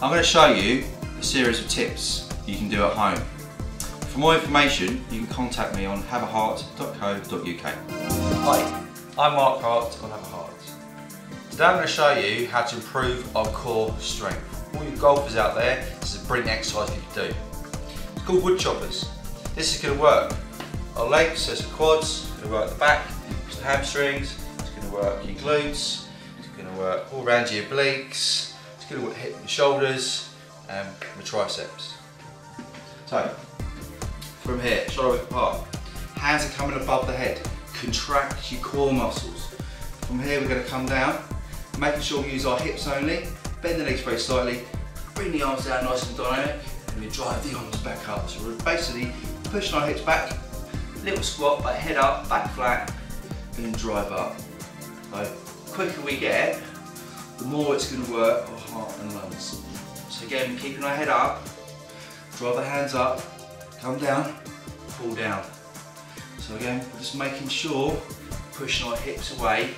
I'm going to show you a series of tips you can do at home. For more information, you can contact me on haveahart.co.uk. Hi, I'm Mark Hart on Have a Heart. Today I'm going to show you how to improve our core strength. All you golfers out there, this is a brilliant exercise for you to do. It's called Woodchoppers. This is going to work our legs, so it's the quads, it's going to work the back, it's the hamstrings, it's going to work your glutes, it's going to work all around your obliques, it's going to hit the shoulders and the triceps. So, from here, shoulder width apart, hands are coming above the head, contract your core muscles. From here we're going to come down, making sure we use our hips only, bend the legs very slightly, bring the arms down nice and dynamic, and we drive the arms back up. So we're basically pushing our hips back, little squat, but head up, back flat, and drive up. So the quicker we get, the more it's going to work our heart and lungs. So again, keeping our head up, drive the hands up, come down, pull down. So again, we're just making sure, pushing our hips away,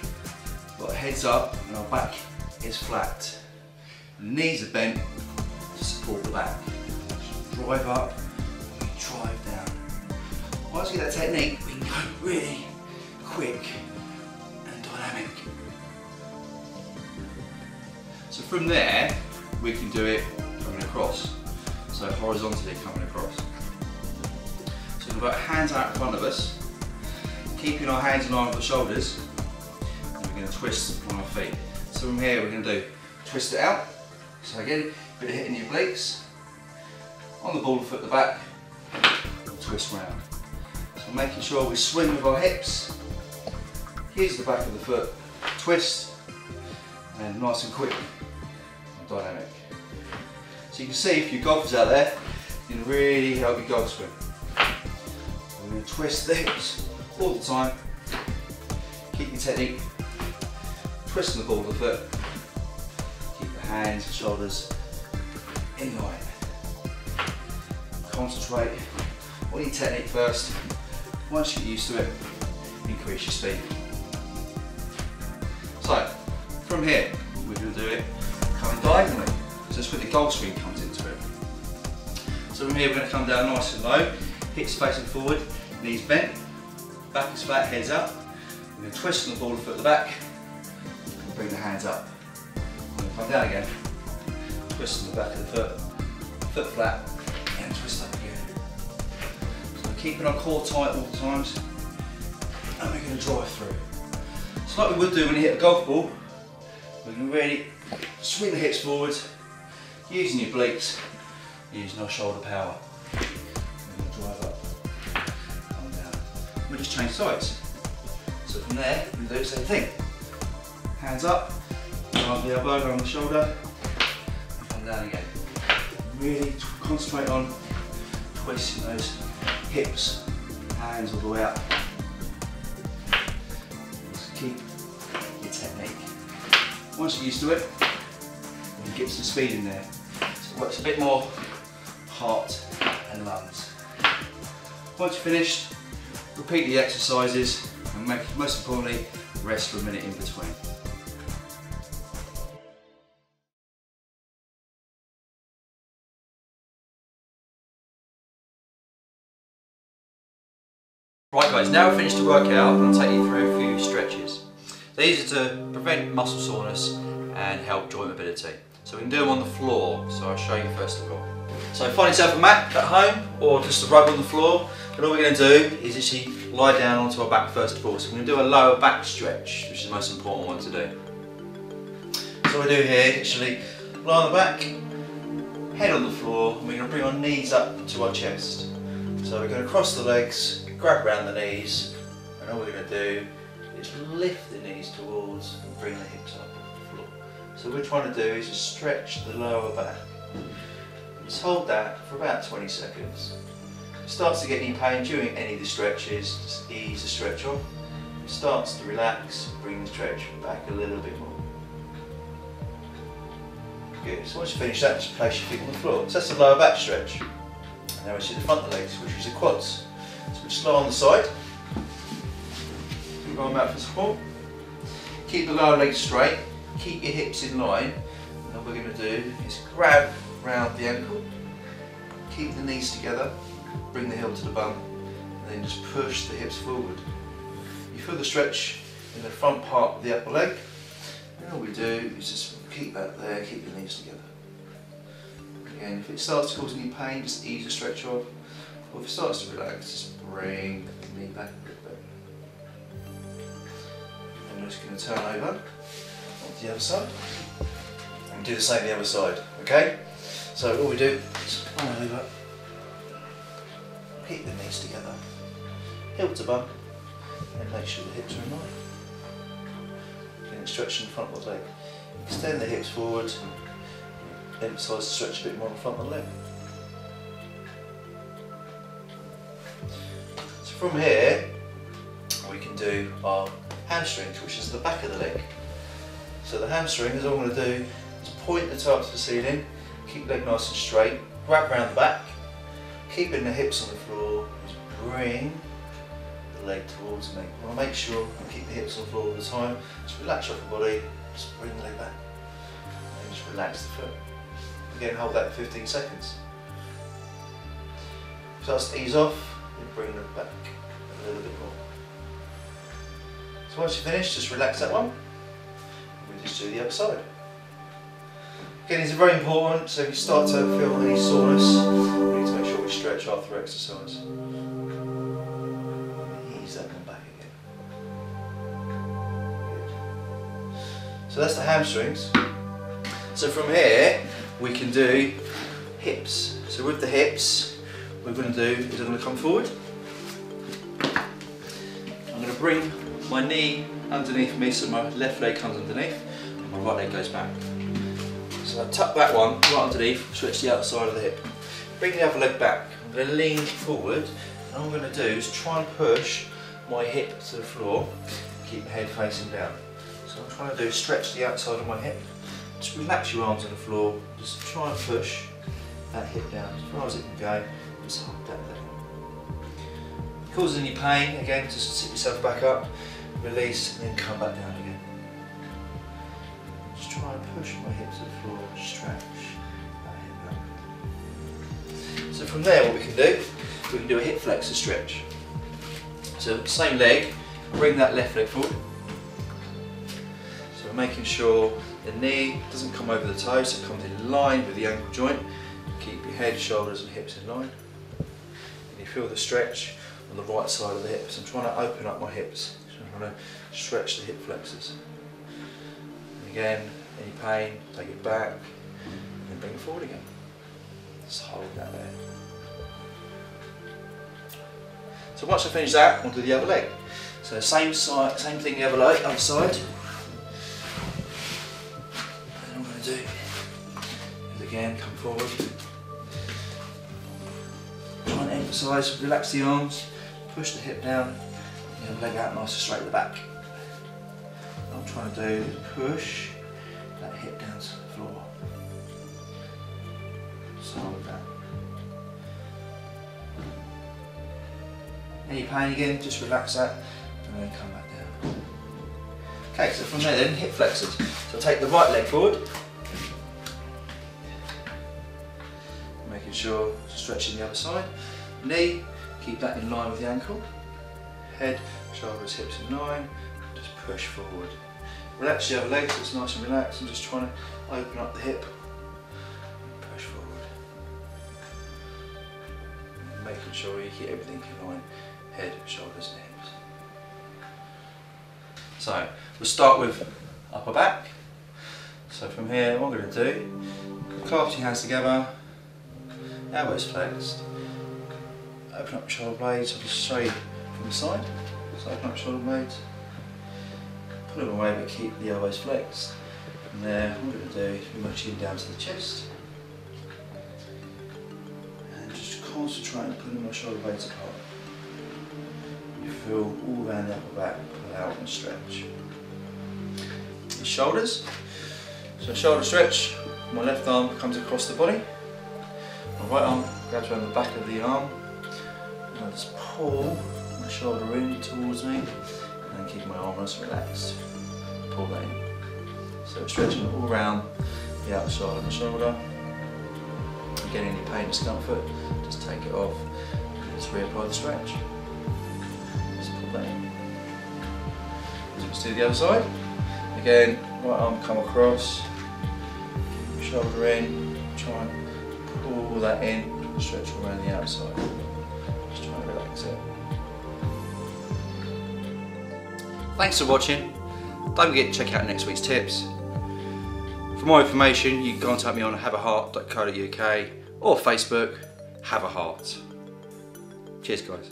got our heads up and our back is flat. The knees are bent to support the back. Drive up, drive down. Once we get that technique, we can go really quick and dynamic. So from there, we can do it coming across. So horizontally coming across. So we've got our hands out in front of us, keeping our hands in line with the shoulders, and we're going to twist on our feet. So from here we're going to do twist it out. So again, a bit of hitting your obliques, on the ball of foot at the back, twist round. So making sure we swing with our hips, here's the back of the foot, twist, and nice and quick and dynamic. So you can see if your golfers out there, you can really help your golf swing. We're going to twist the hips all the time, keep your technique, twisting the ball of the foot, keep the hands and shoulders in line. Concentrate on your technique first. Once you get used to it, increase your speed. So, from here, we're going to do it coming diagonally. So that's where the golf swing comes into it. So from here, we're going to come down nice and low, hips facing forward, knees bent, back is flat, heads up. We're going to twist on the ball of foot at the back, and bring the hands up. We're going to come down again, twist on the back of the foot flat, and twist up again. So we're keeping our core tight all the times, and we're going to drive through. So like we would do when you hit a golf ball, we're going to really swing the hips forward, using your obliques, using our shoulder power. We're going to drive up, come down. We just change sides. So from there, we do the same thing. Hands up, arm the elbow, on the shoulder, and come down again. Really concentrate on twisting those hips, hands all the way up. Just keep your technique. Once you're used to it, you get some speed in there. So it works a bit more heart and lungs. Once you're finished, repeat the exercises and most importantly, rest for a minute in between. Right guys, now we've finished the workout, I'll take you through a few stretches. These are to prevent muscle soreness and help joint mobility. So we can do them on the floor, so I'll show you first of all. So find yourself a mat at home or just a rug on the floor, and all we're going to do is actually lie down onto our back first of all. So we're going to do a lower back stretch, which is the most important one to do. So what we do here is actually lie on the back, head on the floor, and we're going to bring our knees up to our chest. So we're going to cross the legs, grab around the knees, and all we're going to do is lift the knees towards and bring the hips up off the floor. So what we're trying to do is just stretch the lower back. Just hold that for about 20 seconds. If it starts to get any pain during any of the stretches, just ease the stretch off. If it starts to relax, bring the stretch back a little bit more. Good, so once you finish that, just place your feet on the floor. So that's the lower back stretch. And now we see the front legs, which is the quads. So we just lie on the side. Arm out for support. Keep the lower legs straight, keep your hips in line, and we're going to do is grab round the ankle, keep the knees together, bring the heel to the bum, and then just push the hips forward. You feel the stretch in the front part of the upper leg, and all we do is just keep that there, keep the knees together. Again, if it starts to cause any pain, just ease the stretch off, or if it starts to relax, just bring the knee back a little bit. And we're just going to turn over onto the other side, and do the same the other side, okay? So all we do is turn over, keep the knees together, heel to bum, and make sure the hips are in line. Again, stretch in the front of the leg. Extend the hips forward, emphasise the stretch a bit more on the front of the leg. So from here, we can do our hamstrings, which is the back of the leg. So the hamstrings, all I'm going to do is point the toe up to the ceiling, keep the leg nice and straight, grab round the back, keeping the hips on the floor, just bring the leg towards me. I want to make sure I keep the hips on the floor all the time. Just relax your upper body, just bring the leg back, and just relax the foot. Again, hold that for 15 seconds. If it starts to ease off, then bring it back a little bit more. So once you're finished, just relax that one. We just do the other side. Again, these are very important, so if you start to feel any soreness, we need to make sure we stretch after exercise. Ease that one back again. Good. So that's the hamstrings. So from here, we can do hips. So with the hips, what we're going to do is I'm going to come forward. I'm going to bring my knee underneath me so my left leg comes underneath and my right leg goes back. So I tuck that one right underneath, stretch the outside of the hip. Bring the other leg back. I'm going to lean forward, and all I'm going to do is try and push my hip to the floor, keep my head facing down. So I'm trying to do stretch the outside of my hip. Just relax your arms on the floor, just try and push that hip down as far as it can go, just hold that there. If it causes any pain, again, just sit yourself back up, release, and then come back down again. Just try and push my hip to the floor, stretch that hip back. So from there, what we can do a hip flexor stretch. So same leg, bring that left leg forward. So we're making sure the knee doesn't come over the toe, so it comes in line with the ankle joint. Keep your head, shoulders and hips in line. And you feel the stretch on the right side of the hips. I'm trying to open up my hips. So I'm trying to stretch the hip flexors. And again, any pain, take it back and then bring it forward again. Just hold that there. So once I finish that, I'll do the other leg. So same thing the other side. Do is again come forward, try and emphasise, relax the arms, push the hip down, and leg out nice and straight at the back. What I'm trying to do is push that hip down to the floor. Just hold that. Any pain again, just relax that and then come back down. Okay, so from there then, hip flexors. So I'll take the right leg forward, making sure stretching the other side. Knee, keep that in line with the ankle. Head, shoulders, hips in line. Just push forward. Relax the other leg so it's nice and relaxed. I'm just trying to open up the hip. Push forward. And making sure you keep everything in line. Head, shoulders and hips. So we'll start with upper back. So from here, what I'm going to do, clasp your hands together, elbows flexed, open up your shoulder blades. I'll just show you from the side. So open up your shoulder blades, pull them away but keep the elbows flexed. From there, what I'm going to do is bring my chin down to the chest and just concentrate on pulling my shoulder blades apart. You feel all around the upper back, pull out and stretch. Your shoulders. So shoulder stretch, my left arm comes across the body, my right arm grabs around the back of the arm, and I just pull my shoulder in towards me, and then keep my arm nice and relaxed. Pull that in. So stretching all around the outside of the shoulder. Again, any pain or discomfort, just take it off. Let's reapply the stretch. Just pull that in. Let's do the other side. Again, right arm come across, shoulder in, try and pull that in, stretch around the outside. Just try and relax it. Thanks for watching. Don't forget to check out next week's tips. For more information, you can contact me on haveahart.co.uk or Facebook, Have a Heart. Cheers guys.